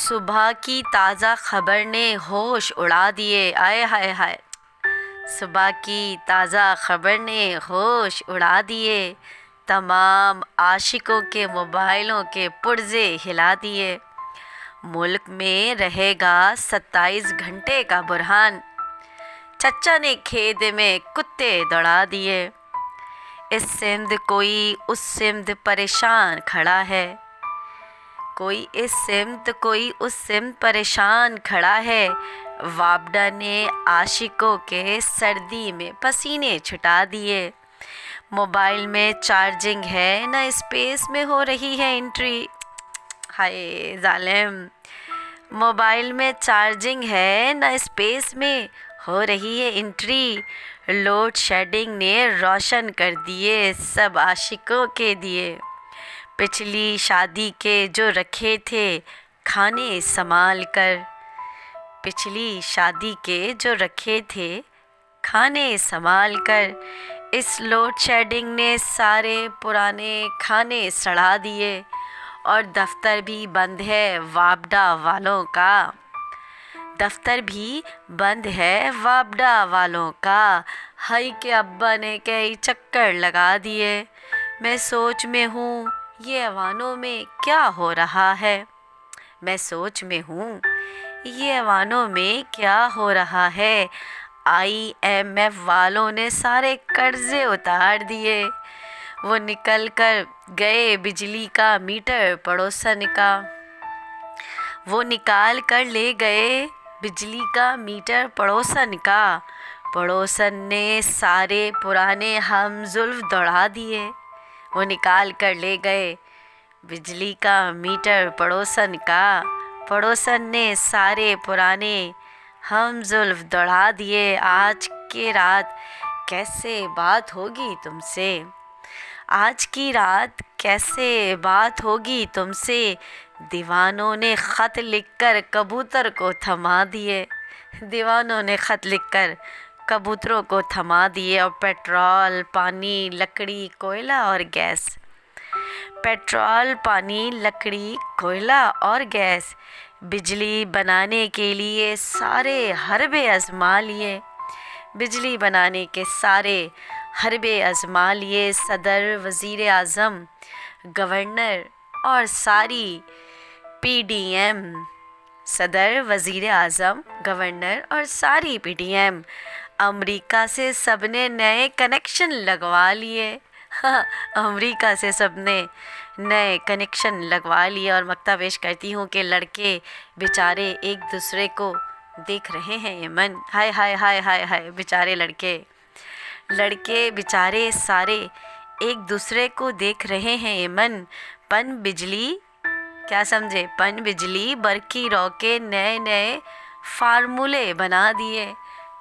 صبح کی تازہ خبر نے ہوش اڑا دیے، آئے ہائے ہائے، صبح کی تازہ خبر نے ہوش اڑا دیے، تمام عاشقوں کے موبائلوں کے پرزے ہلا دیے۔ ملک میں رہے گا 27 گھنٹے کا بحران، چچا نے کھیت میں کتے دوڑا دیے۔ اس سمت کوئی اس سمت پریشان کھڑا ہے، کوئی اس سمت کوئی اس سمت پریشان کھڑا ہے، وابڈا نے عاشقوں کے سردی میں پسینے چھٹا دیے۔ موبائل میں چارجنگ ہے نہ اسپیس میں ہو رہی ہے انٹری، ہائے ظالم، موبائل میں چارجنگ ہے نہ اسپیس میں ہو رہی ہے انٹری، لوڈ شیڈنگ نے روشن کر دیے سب عاشقوں کے دیے۔ پچھلی شادی کے جو رکھے تھے کھانے سنبھال کر، پچھلی شادی کے جو رکھے تھے کھانے سنبھال کر، اس لوڈ شیڈنگ نے سارے پرانے کھانے سڑا دیے، اور دفتر بھی بند ہے وابڈا والوں کا، دفتر بھی بند ہے وابڈا والوں کا، ہائی کے ابا نے کئی چکر لگا دیے۔ میں سوچ میں ہوں یہ ایوانوں میں کیا ہو رہا ہے، میں سوچ میں ہوں یہ ایوانوں میں کیا ہو رہا ہے، IMF والوں نے سارے قرضے اتار دیے، وہ نکل کر گئے بجلی کا میٹر پڑوسن کا، وہ نکال کر لے گئے بجلی کا میٹر پڑوسن کا، پڑوسن نے سارے پرانے ہم زلف دوڑا دیے، وہ نکال کر لے گئے بجلی کا میٹر پڑوسن کا، پڑوسن نے سارے پرانے ہم زلف دوڑا دیے۔ آج کی رات کیسے بات ہوگی تم سے، آج کی رات کیسے بات ہوگی تم سے، دیوانوں نے خط لکھ کر کبوتر کو تھما دیے، دیوانوں نے خط لکھ کر کبوتروں کو تھما دیے، اور پیٹرول، پانی، لکڑی، کوئلہ اور گیس، پیٹرول، پانی، لکڑی، کوئلہ اور گیس، بجلی بنانے کے لیے سارے حربے آزما لیے، بجلی بنانے کے سارے حربے آزما لیے، صدر، وزیر اعظم، گورنر اور ساری PDM، صدر، وزیر اعظم، گورنر اور ساری PDM، امریکہ سے سب نے نئے کنیکشن لگوا لیے، امریکہ سے سب نے نئے کنیکشن لگوا لیے۔ اور مقطع پیش کرتی ہوں کہ لڑکے بیچارے ایک دوسرے کو دیکھ رہے ہیں یمن، ہائے ہائے ہائے ہائے ہائے، بیچارے لڑکے، لڑکے بیچارے سارے ایک دوسرے کو دیکھ رہے ہیں یمن، پن بجلی، کیا سمجھے، پن بجلی برقی روکے نئے نئے فارمولے بنا دیے،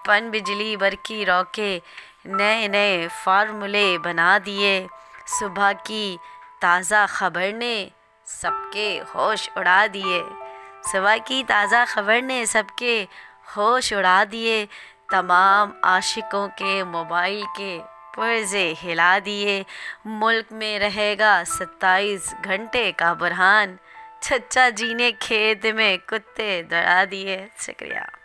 پن بجلی برقی روکے نئے نئے فارمولے بنا دیے، صبح کی تازہ خبر نے سب کے ہوش اڑا دیے، صبح کی تازہ خبر نے سب کے ہوش اڑا دیے، تمام عاشقوں کے موبائل کے پرزے ہلا دیے، ملک میں رہے گا 27 گھنٹے کا بحران، چچا جی نے کھیت میں کتے دوڑا دیے۔ شکریہ۔